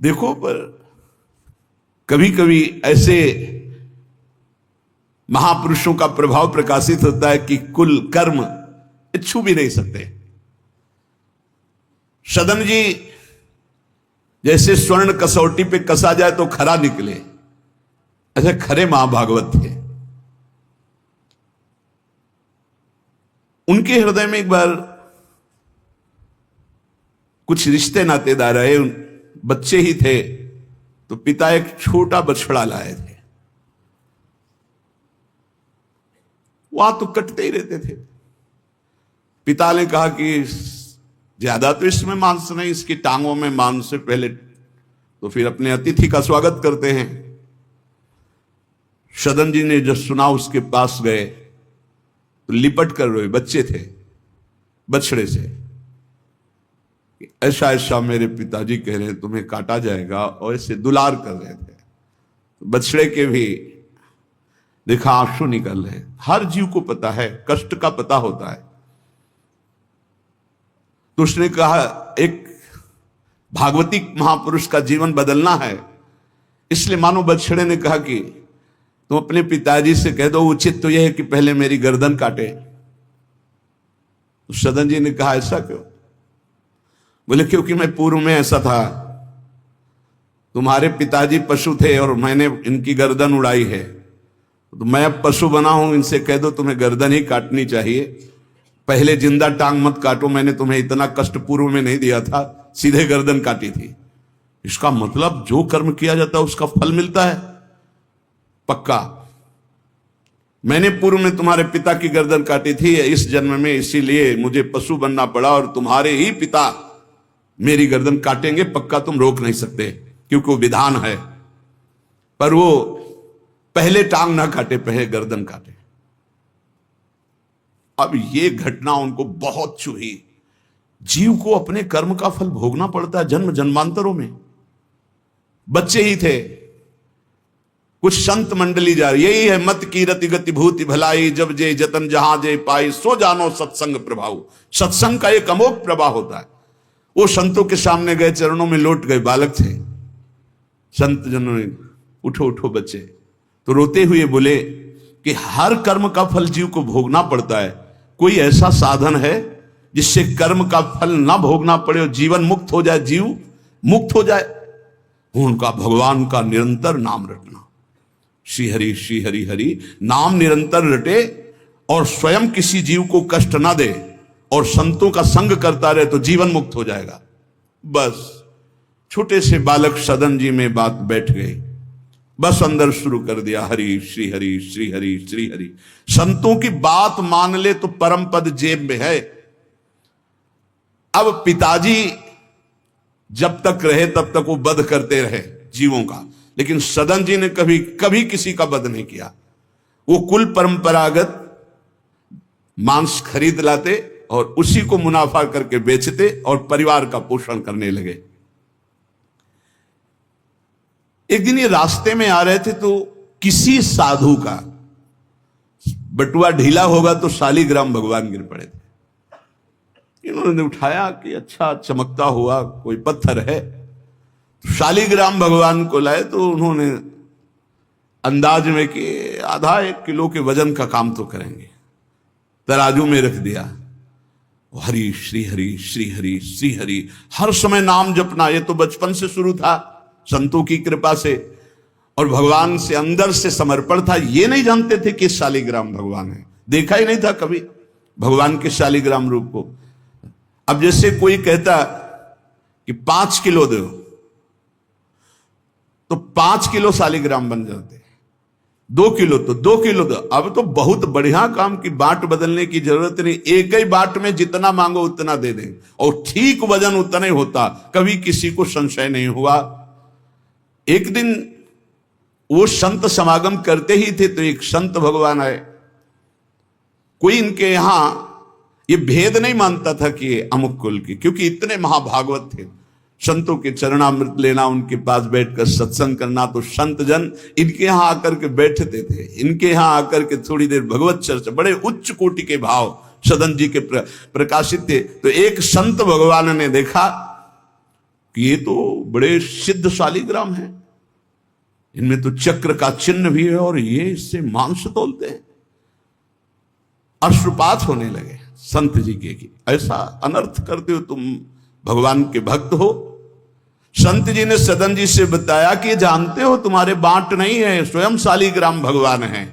देखो, पर कभी कभी ऐसे महापुरुषों का प्रभाव प्रकाशित होता है कि कुल कर्म छू भी नहीं सकते। सदन जी जैसे स्वर्ण कसौटी पे कसा जाए तो खरा निकले, ऐसे खरे महाभागवत थे। उनके हृदय में एक बार कुछ रिश्ते नातेदार आए, बच्चे ही थे, तो पिता एक छोटा बछड़ा लाए थे। वहां तो कटते ही रहते थे। पिता ने कहा कि ज्यादा तो इसमें मांस नहीं, इसकी टांगों में मांस से पहले तो फिर अपने अतिथि का स्वागत करते हैं। सदन जी ने जब सुना उसके पास गए तो लिपट कर रोए, बच्चे थे, बछड़े से। ऐसा ऐसा मेरे पिताजी कह रहे हैं तुम्हें काटा जाएगा, और ऐसे दुलार कर रहे थे। बछड़े के भी देखा आंसू निकल रहे। हर जीव को पता है, कष्ट का पता होता है। तो उसने कहा एक भागवतिक महापुरुष का जीवन बदलना है, इसलिए मानो बछड़े ने कहा कि तुम अपने पिताजी से कह दो उचित तो यह है कि पहले मेरी गर्दन काटे। तो सदन जी ने कहा ऐसा क्यों? बोले क्योंकि मैं पूर्व में ऐसा था, तुम्हारे पिताजी पशु थे और मैंने इनकी गर्दन उड़ाई है, तो मैं अब पशु बना हूं, इनसे कह दो तुम्हें गर्दन ही काटनी चाहिए, पहले जिंदा टांग मत काटो, मैंने तुम्हें इतना कष्ट पूर्व में नहीं दिया था, सीधे गर्दन काटी थी। इसका मतलब जो कर्म किया जाता है उसका फल मिलता है पक्का। मैंने पूर्व में तुम्हारे पिता की गर्दन काटी थी इस जन्म में, इसीलिए मुझे पशु बनना पड़ा, और तुम्हारे ही पिता मेरी गर्दन काटेंगे पक्का, तुम रोक नहीं सकते क्योंकि वो विधान है। पर वो पहले टांग ना काटे, पहले गर्दन काटे। अब ये घटना उनको बहुत छुई। जीव को अपने कर्म का फल भोगना पड़ता है जन्म जन्मांतरों में। बच्चे ही थे, कुछ संत मंडली जा रही, यही है मत की रति गति भूति भलाई, जब जे जतन जहां जे पाई, सो जानो सत्संग प्रभाव। सत्संग का एक अमोघ प्रभाव होता है। वो संतों के सामने गए, चरणों में लौट गए, बालक थे। संत जनों ने उठो उठो बच्चे, तो रोते हुए बोले कि हर कर्म का फल जीव को भोगना पड़ता है, कोई ऐसा साधन है जिससे कर्म का फल ना भोगना पड़े और जीवन मुक्त हो जाए, जीव मुक्त हो जाए? उनका भगवान का निरंतर नाम रटना, श्री हरि हरि नाम निरंतर रटे और स्वयं किसी जीव को कष्ट ना दे और संतों का संग करता रहे तो जीवन मुक्त हो जाएगा। बस छोटे से बालक सदन जी में बात बैठ गई, बस अंदर शुरू कर दिया हरि श्री हरि श्री हरि श्री हरि। संतों की बात मान ले तो परम पद जेब में है। अब पिताजी जब तक रहे तब तक वो वध करते रहे जीवों का, लेकिन सदन जी ने कभी कभी किसी का वध नहीं किया। वो कुल परंपरागत मांस खरीद लाते और उसी को मुनाफा करके बेचते और परिवार का पोषण करने लगे। एक दिन ये रास्ते में आ रहे थे तो किसी साधु का बटुआ ढीला होगा तो शालिग्राम भगवान गिर पड़े थे। इन्होंने उठाया कि अच्छा चमकता हुआ कोई पत्थर है, तो शालिग्राम भगवान को लाए। तो उन्होंने अंदाज में कि आधा 1 किलो के वजन का काम तो करेंगे, तराजू में रख दिया। हरि श्री हरि श्री हरि श्री हरि, हर समय नाम जपना। ये तो बचपन से शुरू था संतों की कृपा से, और भगवान से अंदर से समर्पण था। ये नहीं जानते थे कि शालिग्राम भगवान है, देखा ही नहीं था कभी भगवान के शालिग्राम रूप को। अब जैसे कोई कहता कि 5 किलो दो, तो 5 किलो शालिग्राम बन जाते, 2 किलो तो 2 किलो दो। अब तो बहुत बढ़िया काम की बाट बदलने की जरूरत नहीं, एक ही बाट में जितना मांगो उतना दे दें और ठीक वजन उतना ही होता, कभी किसी को संशय नहीं हुआ। एक दिन वो संत समागम करते ही थे तो एक संत भगवान आए। कोई इनके यहां ये भेद नहीं मानता था कि अमुक कुल की, क्योंकि इतने महाभागवत थे। संतों के चरणामृत लेना, उनके पास बैठकर सत्संग करना, तो संत जन इनके यहां आकर के बैठते थे। इनके यहां आकर के थोड़ी देर भगवत चर्चा, बड़े उच्च कोटि के भाव सदन जी के प्रकाशित थे। तो एक संत भगवान ने देखा कि ये तो बड़े सिद्ध शालिग्राम हैं, इनमें तो चक्र का चिन्ह भी है और ये इससे मांस तोलते हैं। अश्रुपात होने लगे संत जी के कि ऐसा अनर्थ करते हो तुम, भगवान के भक्त हो। संत जी ने सदन जी से बताया कि जानते हो तुम्हारे बांट नहीं है, स्वयं शालिग्राम भगवान है,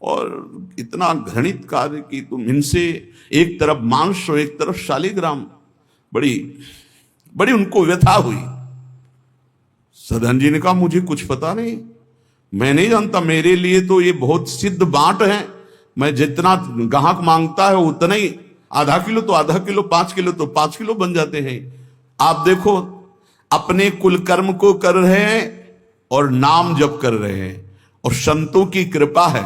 और इतना घृणित कार्य कि तुम इनसे एक तरफ मांस और एक तरफ शालिग्राम। बड़ी बड़ी उनको व्यथा हुई। सदन जी ने कहा मुझे कुछ पता नहीं, मैं नहीं जानता, मेरे लिए तो ये बहुत सिद्ध बांट है, मैं जितना ग्राहक मांगता है उतना ही, आधा किलो तो आधा किलो, 5 किलो तो 5 किलो बन जाते हैं। आप देखो अपने कुल कर्म को कर रहे हैं और नाम जप कर रहे हैं, और संतों की कृपा है।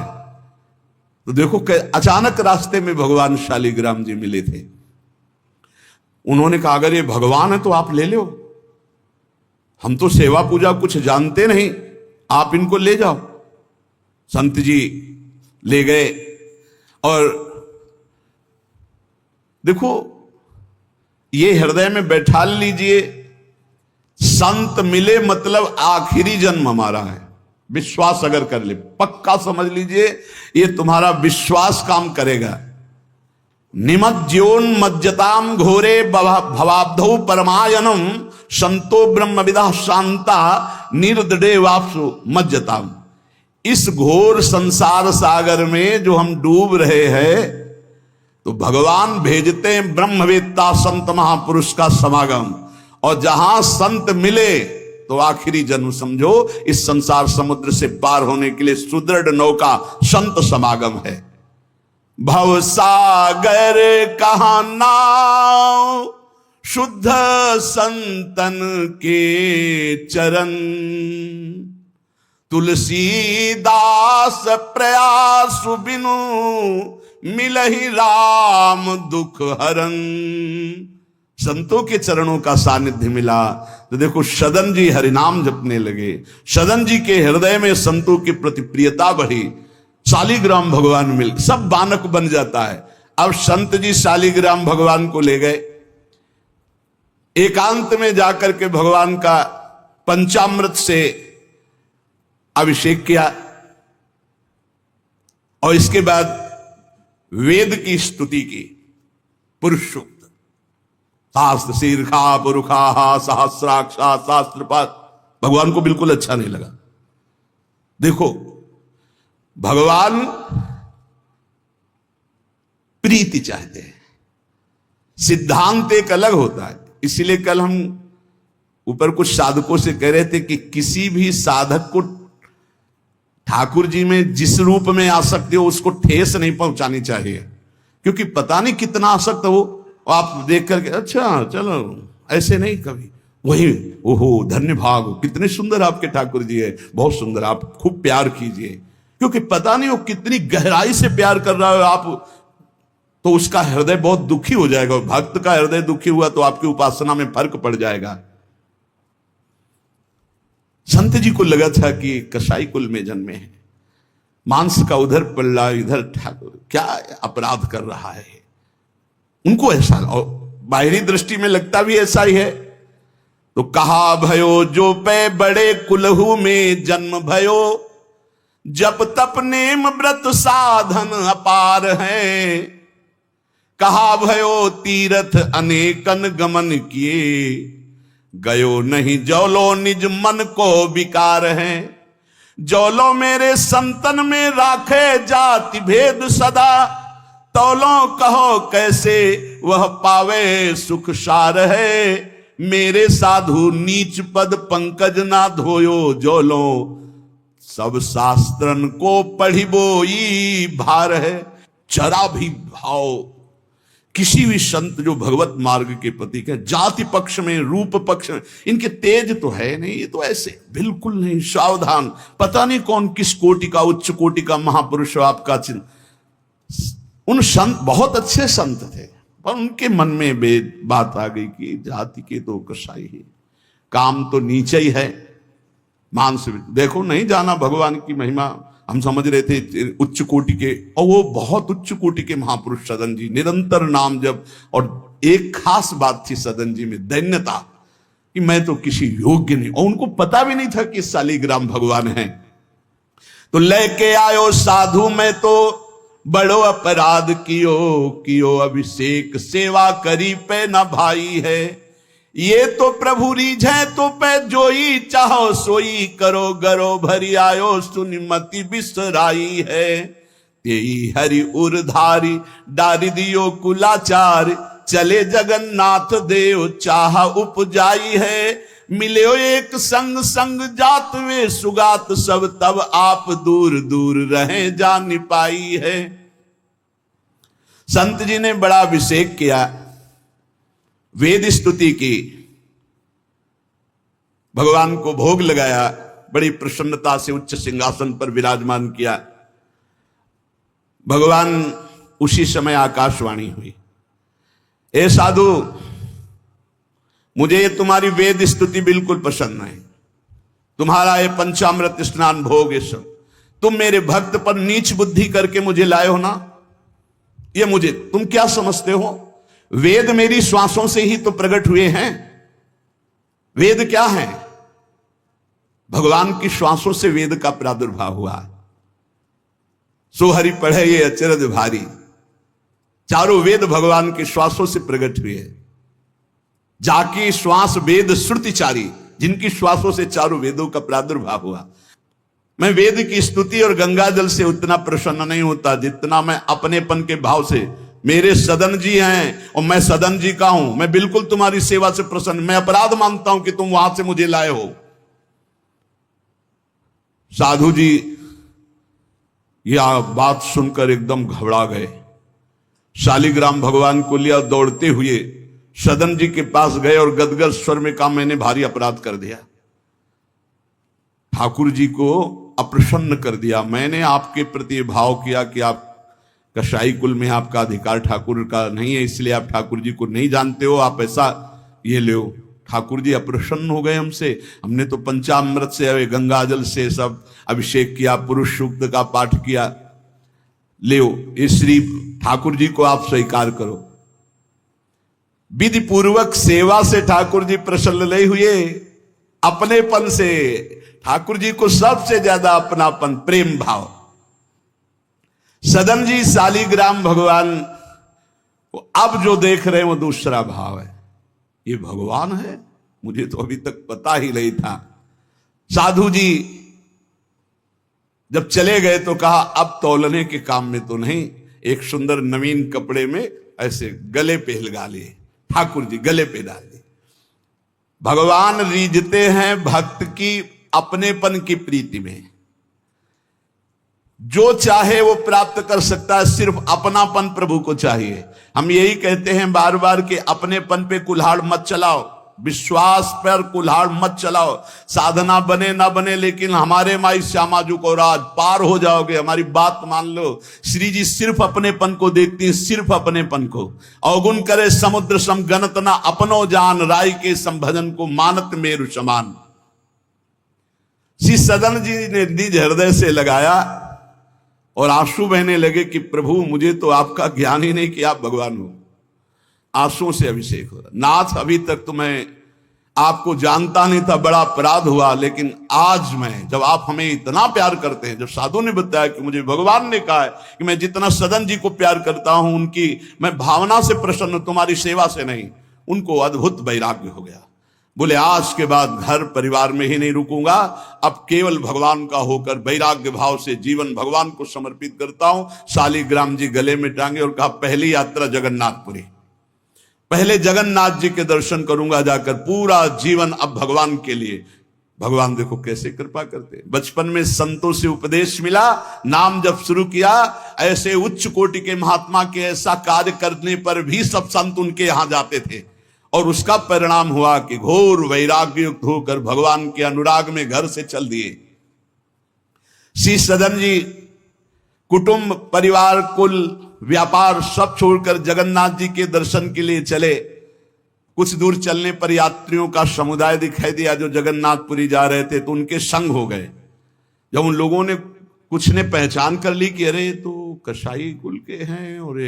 तो देखो अचानक रास्ते में भगवान शालिग्राम जी मिले थे। उन्होंने कहा अगर ये भगवान है तो आप ले लो, हम तो सेवा पूजा कुछ जानते नहीं, आप इनको ले जाओ। संत जी ले गए, और देखो ये हृदय में बैठा लीजिए, संत मिले मतलब आखिरी जन्म हमारा है। विश्वास अगर कर ले, पक्का समझ लीजिए ये तुम्हारा विश्वास काम करेगा। निमज्जोन्मज्जताम घोरे भवाब्धौ परमायनम संतो ब्रह्मविदा शांता निर्दडे वापसु मज्जताम। इस घोर संसार सागर में जो हम डूब रहे हैं, तो भगवान भेजते हैं ब्रह्मवेत्ता संत महापुरुष का समागम, और जहां संत मिले तो आखिरी जन्म समझो इस संसार समुद्र से पार होने के लिए सुदृढ़ नौका संत समागम है। भव सागर कहा नाव, शुद्ध संतन के चरण, तुलसीदास प्रयास बिनु मिलहि राम दुख हरन। संतों के चरणों का सानिध्य मिला तो देखो सदन जी हरिनाम जपने लगे, सदन जी के हृदय में संतों के प्रति प्रियता बढ़ी, शालिग्राम भगवान मिल, सब बानक बन जाता है। अब संत जी शालिग्राम भगवान को ले गए, एकांत में जाकर के भगवान का पंचामृत से अभिषेक किया, और इसके बाद वेद की स्तुति की, पुरुष सूक्त, शास्त्र शीर्षा पुरुषा सहस्राक्षा शास्त्रपात। भगवान को बिल्कुल अच्छा नहीं लगा। देखो भगवान प्रीति चाहते हैं, सिद्धांत एक अलग होता है। इसीलिए कल हम ऊपर कुछ साधकों से कह रहे थे कि किसी भी साधक को ठाकुर जी में जिस रूप में आसक्ति हो उसको ठेस नहीं पहुंचानी चाहिए, क्योंकि पता नहीं कितना आसक्त हो, आप देख करके अच्छा चलो, ऐसे नहीं कभी। वही ओहो धन्य भाग, कितने सुंदर आपके ठाकुर जी है, बहुत सुंदर, आप खूब प्यार कीजिए, क्योंकि पता नहीं वो कितनी गहराई से प्यार कर रहा है आप, तो उसका हृदय बहुत दुखी हो जाएगा। भक्त का हृदय दुखी हुआ तो आपकी उपासना में फर्क पड़ जाएगा। संत जी को लगा था कि कसाई कुल में जन्मे हैं, मांस का उधर पल्ला इधर ठाकुर, क्या अपराध कर रहा है उनको ऐसा, और बाहरी दृष्टि में लगता भी ऐसा ही है। तो कहा भयो जो पे बड़े कुलहू में जन्म भयो, जप तप नेम व्रत साधन अपार है। कहा भयो तीर्थ अनेकन गमन किए, गयो नहीं जौलो निज मन को विकार है। जौलो मेरे संतन में राखे जाति भेद सदा, तौलो कहो कैसे वह पावे सुख सार है। मेरे साधु नीच पद पंकज ना धोयो, जौलो सब शास्त्रन को पढ़िबोई भार है। जरा भी भाव किसी भी संत जो भगवत मार्ग के प्रतीक है, जाति पक्ष में रूप पक्ष में इनके तेज तो है नहीं, ये तो ऐसे बिल्कुल नहीं, सावधान, पता नहीं कौन किस कोटि का, उच्च कोटि का महापुरुष आपका चिन्ह। उन संत बहुत अच्छे संत थे, पर उनके मन में बात आ गई कि जाति के तो कसाई ही, काम तो नीचे ही है, मांस देखो नहीं जाना भगवान की महिमा। हम समझ रहे थे उच्च कोटि के, और वो बहुत उच्च कोटि के महापुरुष सदन जी, निरंतर नाम जप। और एक खास बात थी सदन जी में, दैन्यता। कि मैं तो किसी योग्य नहीं, और उनको पता भी नहीं था कि शालिग्राम भगवान हैं। तो लेके आयो साधु, मैं तो बड़ो अपराध कियो अभिषेक, सेवा करी पे न भाई है। ये तो प्रभु रीझे तो पे जोई, चाहो सोई करो गरो भरी आयो, सुनिमति बिसराई है। तेई हरि उरधारी डारी दियो कुलाचार, चले जगन्नाथ देव चाह उपजाई है। मिलो एक संग संग जात वे सुगात, सब तब आप दूर दूर रहे जा निपाई है। संत जी ने बड़ा अभिषेक किया, वेद स्तुति की, भगवान को भोग लगाया, बड़ी प्रसन्नता से उच्च सिंहासन पर विराजमान किया। भगवान उसी समय आकाशवाणी हुई, ए साधु, मुझे ये तुम्हारी वेद स्तुति बिल्कुल पसंद नहीं, तुम्हारा ये पंचामृत स्नान भोग, ये सब तुम मेरे भक्त पर नीच बुद्धि करके मुझे लाए हो ना, ये मुझे तुम क्या समझते हो? वेद मेरी श्वासों से ही तो प्रकट हुए हैं। वेद क्या है? भगवान की श्वासों से वेद का प्रादुर्भाव हुआ। सो हरि पढ़े ये अचरज भारी, चारों वेद भगवान के श्वासों से प्रकट हुए। जाकी श्वास वेद श्रुतिचारी, जिनकी श्वासों से चारों वेदों का प्रादुर्भाव हुआ। मैं वेद की स्तुति और गंगा जल से उतना प्रसन्न नहीं होता जितना मैं अपनेपन के भाव से, मेरे सदन जी हैं और मैं सदन जी का हूं, मैं बिल्कुल तुम्हारी सेवा से प्रसन्न, मैं अपराध मानता हूं कि तुम वहां से मुझे लाए हो। साधु जी यह बात सुनकर एकदम घबरा गए। शालिग्राम भगवान को लिया, दौड़ते हुए सदन जी के पास गए और गदगद स्वर में कहा, मैंने भारी अपराध कर दिया, ठाकुर जी को अप्रसन्न कर दिया। मैंने आपके प्रति भाव किया कि आप कसाई कुल में आपका अधिकार ठाकुर का नहीं है, इसलिए आप ठाकुर जी को नहीं जानते हो, आप ऐसा ये लो। ठाकुर जी अप्रसन्न हो गए हमसे। हमने तो पंचामृत से, गंगा जल से सब अभिषेक किया, पुरुष सूक्त का पाठ किया, ले इस श्री ठाकुर जी को आप स्वीकार करो। विधि पूर्वक सेवा से ठाकुर जी प्रसन्न नहीं हुए, अपनेपन से ठाकुर जी को सबसे ज्यादा अपनापन, प्रेम भाव। सदन जी शालिग्राम भगवान को अब जो देख रहे हैं वो दूसरा भाव है, ये भगवान है, मुझे तो अभी तक पता ही नहीं था। साधु जी जब चले गए तो कहा, अब तौलने के काम में तो नहीं, एक सुंदर नवीन कपड़े में ऐसे गले पे लगा लिए, ठाकुर जी गले पे डाल दिए। भगवान रीझते हैं भक्त की अपनेपन की प्रीति में, जो चाहे वो प्राप्त कर सकता है, सिर्फ अपनापन प्रभु को चाहिए। हम यही कहते हैं बार बार कि अपनेपन पे कुल्हाड़ मत चलाओ, विश्वास पर कुल्हाड़ मत चलाओ। साधना बने ना बने, लेकिन हमारे माई श्यामा जी को राज पार हो जाओगे, हमारी बात मान लो। श्री जी सिर्फ अपनेपन को देखती हैं, सिर्फ अपनेपन को। अवगुण करे समुद्र सम गणत ना, अपनो जान राय के संभजन को मानत मेरु समान। श्री सदन जी ने निज हृदय से लगाया और आंसू बहने लगे कि प्रभु मुझे तो आपका ज्ञान ही नहीं कि आप भगवान हो। आंसुओं से अभिषेक हो रहा, नाथ अभी तक तो मैं आपको जानता नहीं था, बड़ा अपराध हुआ, लेकिन आज मैं, जब आप हमें इतना प्यार करते हैं, जब साधु ने बताया कि मुझे भगवान ने कहा है कि मैं जितना सदन जी को प्यार करता हूं, उनकी मैं भावना से प्रसन्न, तुम्हारी सेवा से नहीं, उनको अद्भुत वैराग्य हो गया। बोले आज के बाद घर परिवार में ही नहीं रुकूंगा, अब केवल भगवान का होकर वैराग्य भाव से जीवन भगवान को समर्पित करता हूं। शालिग्राम जी गले में टांगे और कहा, पहली यात्रा जगन्नाथपुरी, पहले जगन्नाथ जी के दर्शन करूंगा जाकर, पूरा जीवन अब भगवान के लिए। भगवान देखो कैसे कृपा करते हैं। बचपन में संतों से उपदेश मिला, नाम जब शुरू किया, ऐसे उच्च कोटि के महात्मा के ऐसा कार्य करने पर भी सब संत उनके यहां जाते थे, और उसका परिणाम हुआ कि घोर वैराग्य युक्त होकर भगवान के अनुराग में घर से चल दिए। श्री सदन जी कुटुंब, परिवार, कुल, व्यापार सब छोड़कर जगन्नाथ जी के दर्शन के लिए चले। कुछ दूर चलने पर यात्रियों का समुदाय दिखाई दिया जो जगन्नाथपुरी जा रहे थे, तो उनके संग हो गए। जब उन लोगों ने, कुछ ने पहचान कर ली कि अरे तो कसाई कुल के हैं, और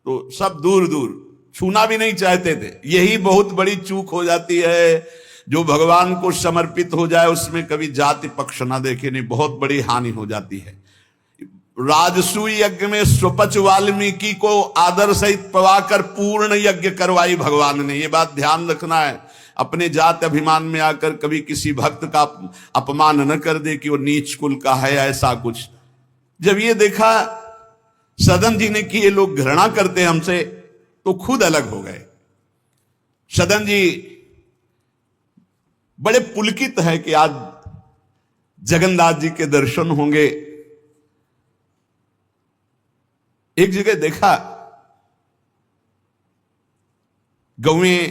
तो सब दूर दूर छूना भी नहीं चाहते थे। यही बहुत बड़ी चूक हो जाती है। जो भगवान को समर्पित हो जाए उसमें कभी जाति पक्ष ना देखे, नहीं, बहुत बड़ी हानि हो जाती है। राजसूय यज्ञ में स्वपच वाल्मीकि को आदर सहित पवाकर पूर्ण यज्ञ करवाई भगवान ने। ये बात ध्यान रखना है। अपने जात अभिमान में आकर कभी किसी भक्त का अपमान न कर दे कि वो नीच कुल का है, ऐसा कुछ। जब ये देखा सदन जी ने कि ये लोग घृणा करते हमसे, तो खुद अलग हो गए। सदन जी बड़े पुलकित है कि आज जगन्नाथ जी के दर्शन होंगे। एक जगह देखा, गौएं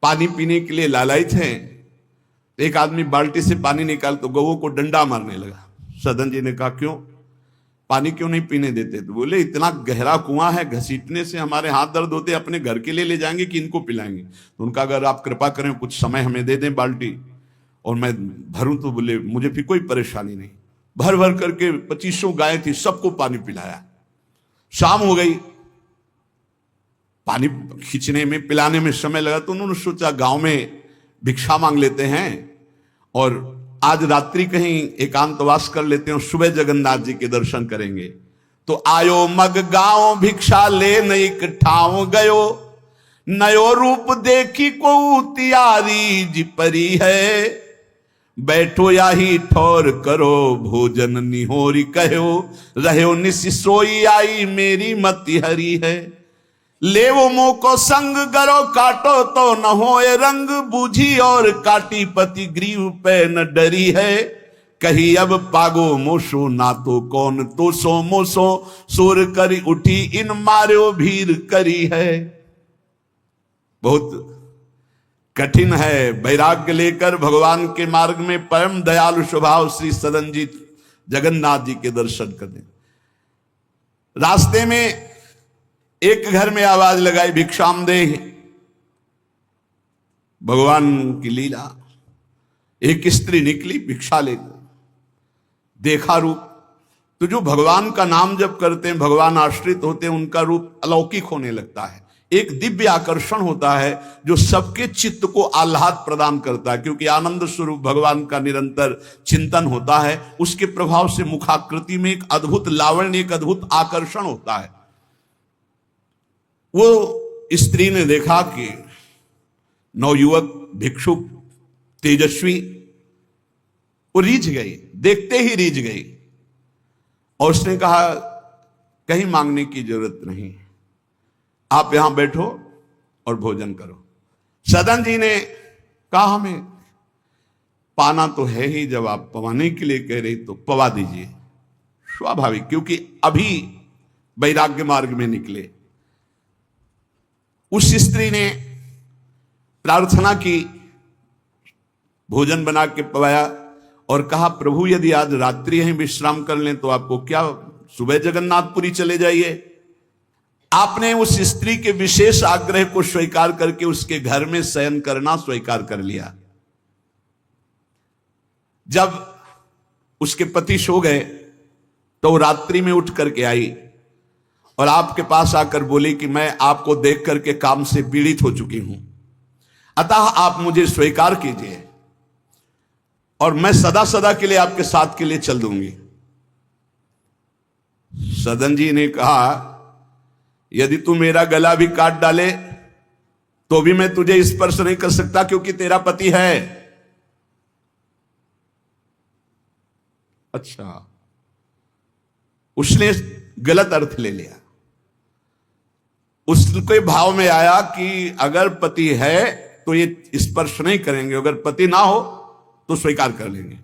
पानी पीने के लिए लालायित हैं। एक आदमी बाल्टी से पानी निकाल तो गौओं को डंडा मारने लगा। सदन जी ने कहा, क्यों, पानी क्यों नहीं पीने देते? तो बोले, इतना गहरा कुआं है, घसीटने से हमारे हाथ दर्द होते, अपने घर के लिए ले जाएंगे कि इनको पिलाएंगे? तो उनका, अगर आप कृपा करें कुछ समय हमें दे दें बाल्टी और मैं भरूं। तो बोले, मुझे फिर कोई परेशानी नहीं। भर भर करके 2500 गाय थी, सबको पानी पिलाया। शाम हो गई, पानी खींचने में पिलाने में समय लगा, तो उन्होंने सोचा गांव में भिक्षा मांग लेते हैं और आज रात्रि कहीं एकांतवास कर लेते हैं, सुबह जगन्नाथ जी के दर्शन करेंगे। तो आयो मग गांव भिक्षा ले नई ठाव गयो, नयो रूप देखी को तियारी जी परी है, बैठो या ही ठौर करो भोजन निहोरी कहो, रहो निस सोई आई मेरी मति हरी है, ले वो मुंह को संग गरो काटो तो न होए रंग, बूझी और काटी पति ग्रीव पे न डरी है, कही अब पागो मोशो ना तो कौन तो सो मोसो, सुर करी उठी इन मार्यो भीर करी है। बहुत कठिन है। वैराग्य लेकर भगवान के मार्ग में परम दयालु स्वभाव श्री सदन जी जगन्नाथ जी के दर्शन करने। रास्ते में एक घर में आवाज लगाई, भिक्षाम दे। भगवान की लीला, एक स्त्री निकली भिक्षा लेकर, देखा रूप। तो जो भगवान का नाम जप करते हैं, भगवान आश्रित होते हैं, उनका रूप अलौकिक होने लगता है। एक दिव्य आकर्षण होता है जो सबके चित्त को आह्लाद प्रदान करता है, क्योंकि आनंद स्वरूप भगवान का निरंतर चिंतन होता है। उसके प्रभाव से मुखाकृति में एक अद्भुत लावण्य, एक अद्भुत आकर्षण होता है। वो स्त्री ने देखा कि नवयुवक भिक्षुक तेजस्वी, वो रीझ गई, देखते ही रीझ गई। और उसने कहा, कहीं मांगने की जरूरत नहीं, आप यहां बैठो और भोजन करो। सदन जी ने कहा, हमें पाना तो है ही, जब आप पवाने के लिए कह रही तो पवा दीजिए। स्वाभाविक, क्योंकि अभी वैराग्य मार्ग में निकले। उस स्त्री ने प्रार्थना की, भोजन बना के पवाया और कहा, प्रभु यदि आज रात्रि यहीं विश्राम कर लें तो आपको क्या, सुबह जगन्नाथपुरी चले जाइए। आपने उस स्त्री के विशेष आग्रह को स्वीकार करके उसके घर में शयन करना स्वीकार कर लिया। जब उसके पति सो गए तो रात्रि में उठ करके आई और आपके पास आकर बोली कि मैं आपको देख करके काम से पीड़ित हो चुकी हूं, अतः आप मुझे स्वीकार कीजिए और मैं सदा सदा के लिए आपके साथ के लिए चल दूंगी। सदन जी ने कहा, यदि तू मेरा गला भी काट डाले तो भी मैं तुझे स्पर्श नहीं कर सकता, क्योंकि तेरा पति है। अच्छा, उसने गलत अर्थ ले लिया। उसके भाव में आया कि अगर पति है तो ये स्पर्श नहीं करेंगे, अगर पति ना हो तो स्वीकार कर लेंगे।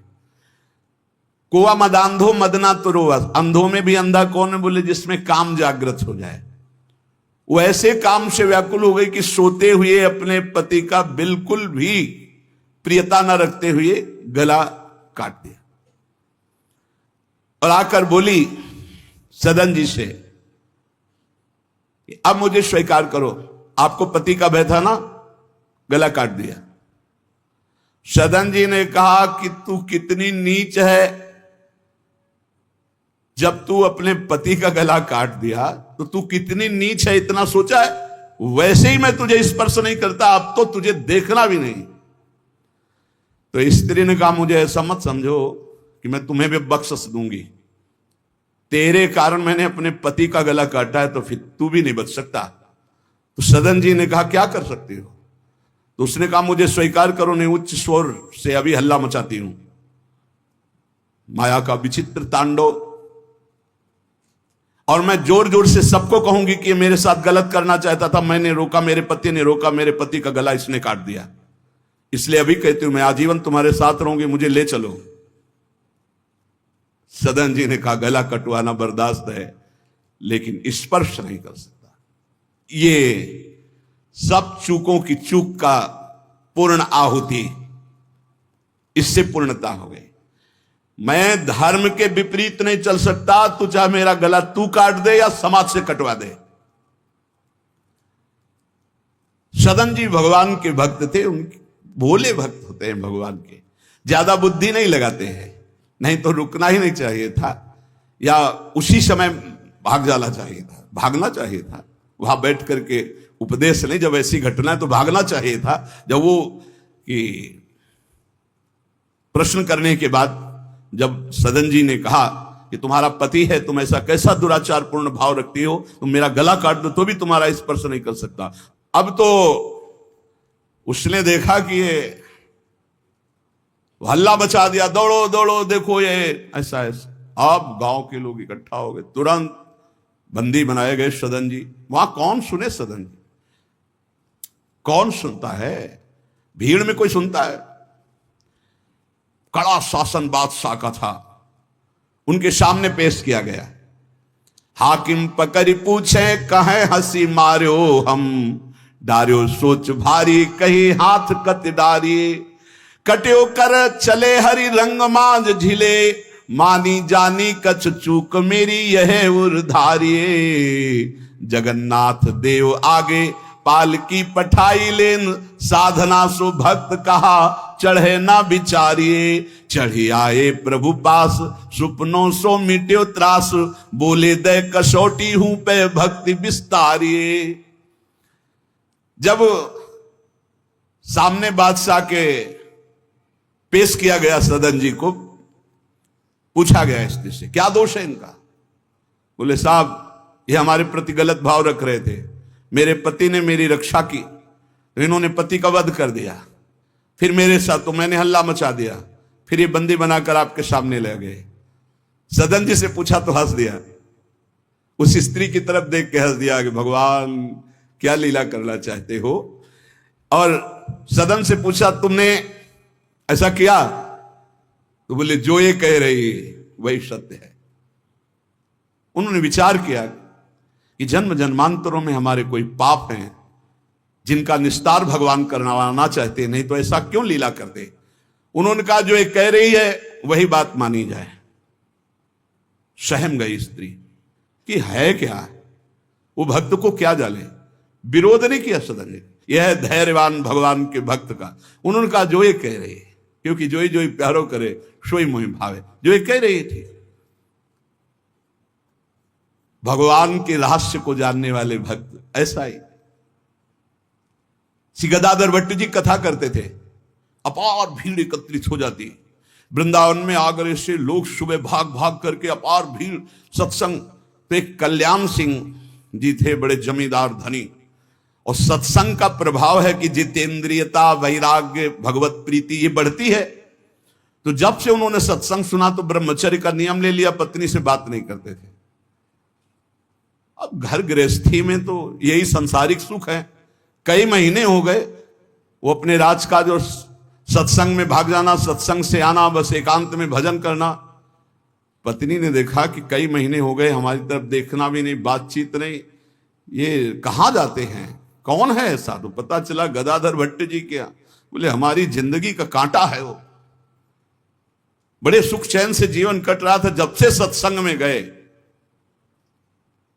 कोआ मदांधो मदना तुरो, अंधों में भी अंधा कौन है? बोले, जिसमें काम जागृत हो जाए। वो ऐसे काम से व्याकुल हो गई कि सोते हुए अपने पति का बिल्कुल भी प्रियता न रखते हुए गला काट दिया और आकर बोली सदन जी से, अब मुझे स्वीकार करो, आपको पति का भय था ना, गला काट दिया। सदन जी ने कहा कि तू कितनी नीच है, जब तू अपने पति का गला काट दिया तो तू कितनी नीच है, इतना सोचा है? वैसे ही मैं तुझे स्पर्श नहीं करता, अब तो तुझे देखना भी नहीं। तो स्त्री ने कहा मुझे ऐसा मत समझो कि मैं तुम्हें भी बख्शिश दूंगी, तेरे कारण मैंने अपने पति का गला काटा है, तो फिर तू भी नहीं बच सकता। तो सदन जी ने कहा क्या कर सकती हो? तो उसने कहा मुझे स्वीकार करो, नहीं उच्च स्वर से अभी हल्ला मचाती हूं। माया का विचित्र तांडव, और मैं जोर जोर से सबको कहूंगी कि ये मेरे साथ गलत करना चाहता था, मैंने रोका, मेरे पति ने रोका, मेरे पति का गला इसने काट दिया, इसलिए अभी कहती हूं मैं आजीवन तुम्हारे साथ रहूंगी, मुझे ले चलो। सदन जी ने कहा गला कटवाना बर्दाश्त है, लेकिन स्पर्श नहीं कर सकता। ये सब चूकों की चूक का पूर्ण आहुति, इससे पूर्णता हो गई। मैं धर्म के विपरीत नहीं चल सकता, तो चाहे मेरा गला तू काट दे या समाज से कटवा दे। सदन जी भगवान के भक्त थे, उनके भोले भक्त होते हैं भगवान के, ज्यादा बुद्धि नहीं लगाते हैं, नहीं तो रुकना ही नहीं चाहिए था, या उसी समय भाग जाना चाहिए था, भागना चाहिए था। वहां बैठ करके उपदेश नहीं, जब ऐसी घटना है तो भागना चाहिए था। जब वो कि प्रश्न करने के बाद जब सदन जी ने कहा कि तुम्हारा पति है, तुम ऐसा कैसा दुराचार पूर्ण भाव रखती हो, तुम मेरा गला काट दो तो भी तुम्हारा स्पर्श नहीं कर सकता। अब तो उसने देखा कि ये हल्ला मचा दिया, दौड़ो दौड़ो देखो ये ऐसा ऐसा। अब गांव के लोग इकट्ठा हो गए, तुरंत बंदी बनाए गए सदन जी। वहां कौन सुने सदन जी, कौन सुनता है? भीड़ में कोई सुनता है? कड़ा शासन बादशाह का था, उनके सामने पेश किया गया। हाकिम पकड़ पूछे कहे हंसी मार्यो हम, डार्यो सोच भारी कही हाथ कत डारी। कट्यो कर चले हरि रंग मांझ झिले, मानी जानी कछ चूक मेरी यह उर्धारिये। जगन्नाथ देव आगे पालकी पठाई लेन, साधना सो भक्त कहा चढ़े ना बिचारिये। चढ़ी आए प्रभु पास सुपनों सो मिट्यो त्रास, बोले दे कसौटी हूं पे भक्ति विस्तारिये। जब सामने बादशाह के पेश किया गया सदन जी को, पूछा गया स्त्री से क्या दोष है इनका? बोले साहब ये हमारे प्रति गलत भाव रख रहे थे, मेरे पति ने मेरी रक्षा की तो इन्होंने पति का वध कर दिया, फिर मेरे साथ तो मैंने हल्ला मचा दिया, फिर ये बंदी बनाकर आपके सामने ले गए। सदन जी से पूछा तो हंस दिया, उस स्त्री की तरफ देख के हंस दिया कि भगवान क्या लीला करना चाहते हो। और सदन से पूछा तुमने ऐसा किया? तो बोले जो ये कह रही वही सत्य है। उन्होंने विचार किया कि जन्म जन्मांतरों में हमारे कोई पाप हैं जिनका निस्तार भगवान करवाना चाहते, नहीं तो ऐसा क्यों लीला करते। उन्होंने कहा जो ये कह रही है वही बात मानी जाए। सहम गई स्त्री कि है क्या, वो भक्त को क्या जाने, विरोध नहीं किया सदन ने। यह धैर्यवान भगवान के भक्त का। उन्होंने कहा जो ये कह रही है, क्योंकि जो ही प्यारो करे सोई मोहि भावे, जो ये कह रही थी। भगवान के रहस्य को जानने वाले भक्त ऐसा ही। श्री गदाधर भट्ट जी कथा करते थे, अपार भीड़ एकत्रित हो जाती वृंदावन में। आगरे से लोग सुबह भाग भाग करके अपार भीड़ सत्संग पे। कल्याण सिंह जी थे बड़े जमींदार धनी, और सत्संग का प्रभाव है कि जितेंद्रियता, वैराग्य, भगवत प्रीति ये बढ़ती है। तो जब से उन्होंने सत्संग सुना तो ब्रह्मचर्य का नियम ले लिया, पत्नी से बात नहीं करते थे। अब घर गृहस्थी में तो यही संसारिक सुख है। कई महीने हो गए वो अपने राजकाज और सत्संग में भाग जाना, सत्संग से आना, बस एकांत में भजन करना। पत्नी ने देखा कि कई महीने हो गए हमारी तरफ देखना भी नहीं, बातचीत नहीं, ये कहाँ जाते हैं, कौन है ऐसा? तो पता चला गदाधर भट्ट जी क्या। बोले हमारी जिंदगी का कांटा है वो, बड़े सुख चैन से जीवन कट रहा था जब से सत्संग में गए।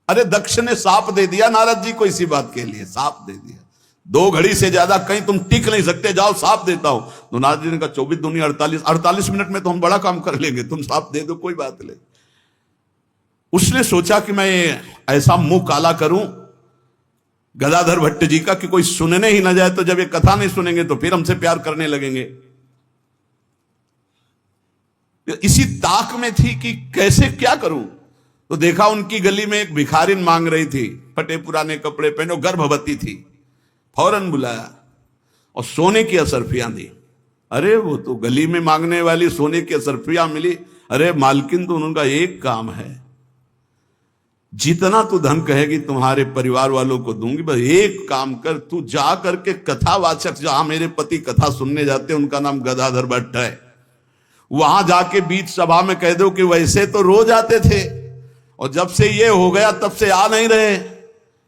अरे दक्ष ने साप दे दिया नारद जी को इसी बात के लिए, साप दे दिया। 2 घड़ी से ज्यादा कहीं तुम टिक नहीं सकते, जाओ साप देता हूं। तो नारद जी ने कहा 24 दूनी 48 मिनट में तो हम बड़ा काम कर लेंगे, तुम साप दे दो कोई बात नहीं। उसने सोचा कि मैं ऐसा मुंह काला करूं, गदाधर भट्ट जी का कि कोई सुनने ही ना जाए, तो जब ये कथा नहीं सुनेंगे तो फिर हमसे प्यार करने लगेंगे। इसी ताक में थी कि कैसे क्या करूं। तो देखा उनकी गली में एक भिखारिन मांग रही थी, फटे पुराने कपड़े पहने, गर्भवती थी। फौरन बुलाया और सोने की असरफियां दी। अरे वो तो गली में मांगने वाली सोने की असरफियां मिली। अरे मालकिन, तो उनका एक काम है, जितना तू धन कहेगी तुम्हारे परिवार वालों को दूंगी, बस एक काम कर, तू जा करके कथावाचक, जहां मेरे पति कथा सुनने जाते हैं उनका नाम गदाधर भट्ट है, वहां जाके बीच सभा में कह दो कि वैसे तो रोज आते थे और जब से ये हो गया तब से आ नहीं रहे,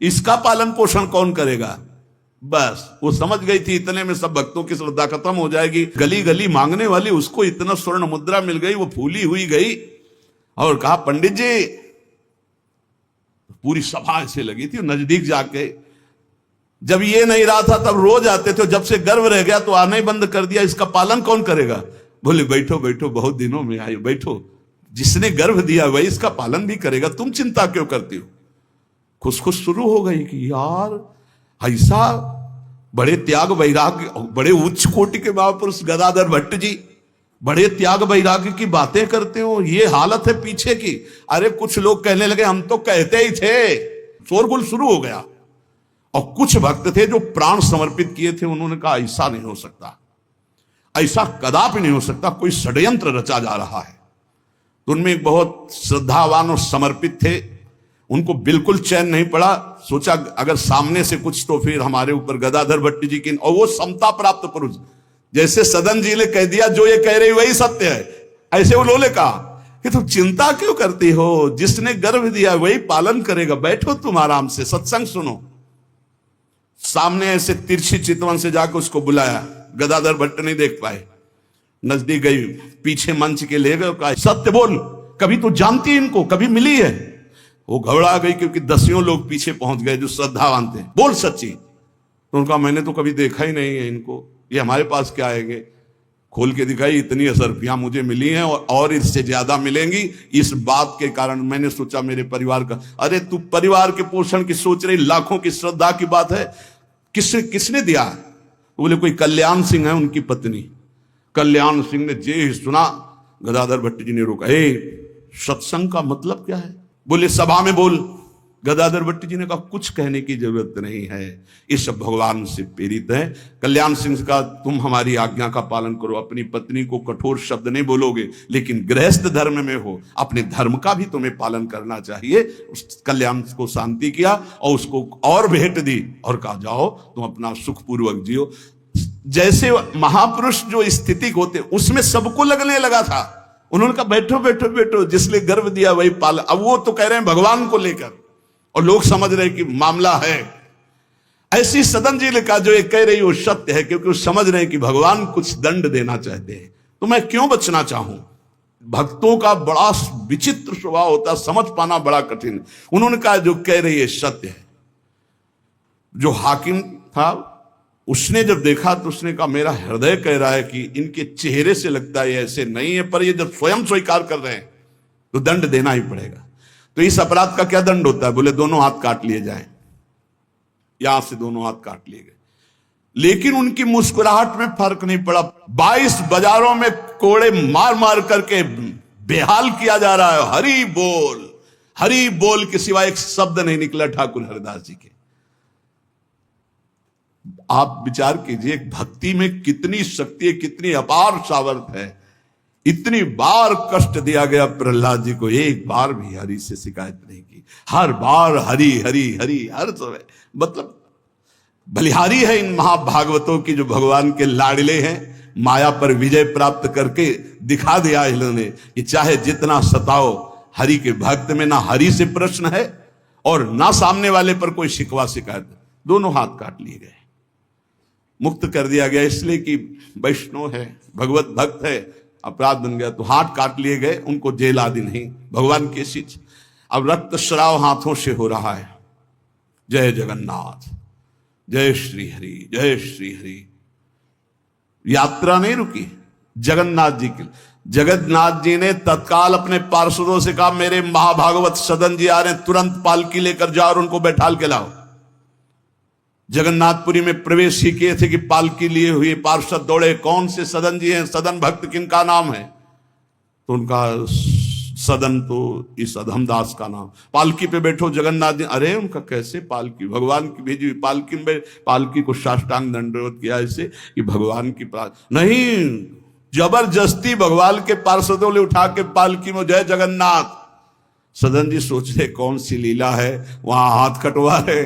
इसका पालन पोषण कौन करेगा। बस वो समझ गई थी इतने में सब भक्तों की श्रद्धा खत्म हो जाएगी। गली गली मांगने वाली उसको इतना स्वर्ण मुद्रा मिल गई, वो फूली हुई गई और कहा पंडित जी, पूरी सभा ऐसे लगी थी। नजदीक जाके, जब ये नहीं रहा था तब रोज आते थे, जब से गर्व रह गया तो आना ही बंद कर दिया, इसका पालन कौन करेगा। बोले बैठो बैठो, बहुत दिनों में आए, बैठो, जिसने गर्भ दिया वही इसका पालन भी करेगा, तुम चिंता क्यों करती हो। खुश खुश शुरू हो गई कि यार ऐसा बड़े त्याग वैराग्य, बड़े उच्च कोटि के महापुरुष गदाधर भट्ट जी बड़े त्याग वैराग्य की बातें करते हो, ये हालत है पीछे की। अरे कुछ लोग कहने लगे हम तो कहते ही थे, शोरगुल शुरू हो गया। और कुछ भक्त थे जो प्राण समर्पित किए थे, उन्होंने कहा ऐसा नहीं हो सकता, ऐसा कदापि नहीं हो सकता, कोई षड्यंत्र रचा जा रहा है। तो उनमें एक बहुत श्रद्धावान और समर्पित थे, उनको बिल्कुल चैन नहीं पड़ा। सोचा अगर सामने से कुछ तो फिर हमारे ऊपर गदाधर भट्ट जी की, और वो समता प्राप्त पुरुष, जैसे सदन जी ने कह दिया जो ये कह रही वही सत्य है, ऐसे उन्होंने कहा कि तुम चिंता क्यों करती हो, जिसने गर्भ दिया वही पालन करेगा, बैठो तुम आराम से सत्संग सुनो। सामने ऐसे तिरछी चितवन से जाकर उसको बुलाया, गदाधर भट्ट नहीं देख पाए, नजदीक गई, पीछे मंच के ले गए, कहा सत्य बोल, कभी तो जानती इनको, कभी मिली है। वो घबरा गई क्योंकि दसियों लोग पीछे पहुंच गए जो श्रद्धावान थे। बोल सच्ची। तो उनका मैंने तो कभी देखा ही नहीं है इनको, ये हमारे पास क्या आएंगे। खोल के दिखाई, इतनी असरफियां मुझे मिली हैं और इससे ज्यादा मिलेंगी। इस बात के कारण मैंने सोचा मेरे परिवार का, अरे तू परिवार के पोषण की सोच रही, लाखों की श्रद्धा की बात है, किसने दिया। बोले कोई कल्याण सिंह है उनकी पत्नी। कल्याण सिंह ने जे ही सुना, गदाधर भट्ट जी ने रोका, सत्संग का मतलब क्या है। बोले सभा में बोल। गदाधर भट्ट जी ने कहा कुछ कहने की जरूरत नहीं है, ये सब भगवान से प्रेरित है। कल्याण सिंह का तुम हमारी आज्ञा का पालन करो, अपनी पत्नी को कठोर शब्द नहीं बोलोगे, लेकिन गृहस्थ धर्म में हो, अपने धर्म का भी तुम्हें पालन करना चाहिए। उस कल्याण को शांति किया और उसको और भेंट दी और कहा जाओ तुम अपना सुखपूर्वक जियो। जैसे महापुरुष जो स्थिति होते उसमें सबको लगने लगा था। उन्होंने कहा बैठो बैठो बैठो, जिसने गर्भ दिया वही पालन। अब वो तो कह रहे हैं भगवान को लेकर, और लोग समझ रहे कि मामला है। ऐसी सदन जी ने कहा जो ये कह रही वो सत्य है, क्योंकि वो समझ रहे हैं कि भगवान कुछ दंड देना चाहते हैं, तो मैं क्यों बचना चाहूं। भक्तों का बड़ा विचित्र स्वभाव होता, समझ पाना बड़ा कठिन। उन्होंने कहा जो कह रही है सत्य है। जो हाकिम था उसने जब देखा तो उसने कहा मेरा हृदय कह रहा है कि इनके चेहरे से लगता है ऐसे नहीं है, पर ये जब स्वयं स्वीकार कर रहे हैं तो दंड देना ही पड़ेगा। तो इस अपराध का क्या दंड होता है। बोले दोनों हाथ काट लिए जाएं। यहां से दोनों हाथ काट लिए गए, लेकिन उनकी मुस्कुराहट में फर्क नहीं पड़ा। 22 बाजारों में कोड़े मार मार करके बेहाल किया जा रहा है। हरि बोल के सिवाय एक शब्द नहीं निकला ठाकुर हरिदास जी के। आप विचार कीजिए भक्ति में कितनी शक्ति है, कितनी अपार सामर्थ्य है। इतनी बार कष्ट दिया गया प्रहलाद जी को, एक बार भी हरि से शिकायत नहीं की। हर बार हरि हरि हरि हर समय, मतलब बलिहारी है इन महाभागवतों की जो भगवान के लाडले हैं। माया पर विजय प्राप्त करके दिखा दिया इन्होंने कि चाहे जितना सताओ, हरि के भक्त में ना हरि से प्रश्न है और ना सामने वाले पर कोई शिकवा शिकायत। दोनों हाथ काट लिए गए, मुक्त कर दिया गया, इसलिए कि वैष्णव है, भगवत भक्त है। अपराध बन गया तो हाथ काट लिए गए, उनको जेल आदि नहीं, भगवान के शिष्य। अब रक्त श्राव हाथों से हो रहा है। जय जगन्नाथ, जय श्री हरि, जय श्री हरि। यात्रा नहीं रुकी जगन्नाथ जी की। जगन्नाथ जी ने तत्काल अपने पार्षदों से कहा मेरे महाभागवत सदन जी आ रहे हैं, तुरंत पालकी लेकर जाओ और उनको बैठाल के लाओ। जगन्नाथपुरी में प्रवेश ही किए थे कि पालकी लिए हुए पार्षद दौड़े, कौन से सदन जी हैं, सदन भक्त किनका नाम है? तो उनका सदन तो इस अधमदास का नाम। पालकी पे बैठो जगन्नाथ जी, अरे उनका कैसे पालकी, भगवान की भेजी हुई पालकी में, पालकी को साष्टांग दंडवत किया ऐसे कि भगवान की नहीं, जबरदस्ती भगवान के पार्षदों ने उठा के पालकी में, जय जगन्नाथ। सदन जी सोच रहे कौन सी लीला है, वहां हाथ कटवा रहे,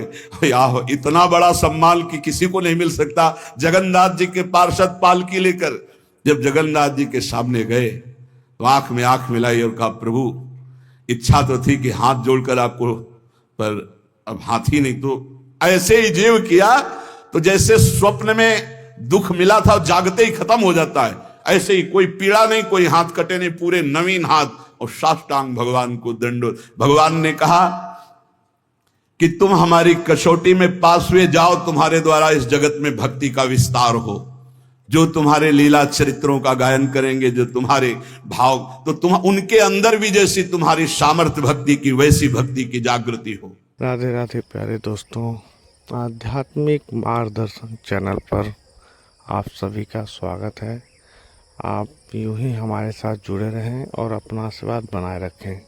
या इतना बड़ा सम्मान कि किसी को नहीं मिल सकता। जगन्नाथ जी के पार्षद पालकी लेकर जब जगन्नाथ जी के सामने गए तो आंख में आंख मिलाई और कहा, प्रभु इच्छा तो थी कि हाथ जोड़कर आपको, पर अब हाथ ही नहीं, तो ऐसे ही जीव किया तो जैसे स्वप्न में दुख मिला था जागते ही खत्म हो जाता है, ऐसे ही कोई पीड़ा नहीं, कोई हाथ कटे नहीं, पूरे नवीन हाथ और साष्टांग भगवान को दंडवत। भगवान ने कहा कि तुम हमारी कसौटी में पास हुए, जाओ तुम्हारे द्वारा इस जगत में भक्ति का विस्तार हो, जो तुम्हारे लीला चरित्रों का गायन करेंगे, जो तुम्हारे भाव, तो तुम उनके अंदर भी जैसी तुम्हारी सामर्थ्य भक्ति की, वैसी भक्ति की जागृति हो। राधे राधे प्यारे दोस्तों, आध्यात्मिक मार्गदर्शन चैनल पर आप सभी का स्वागत है। आप यूं ही हमारे साथ जुड़े रहें और अपना आशीर्वाद बनाए रखें।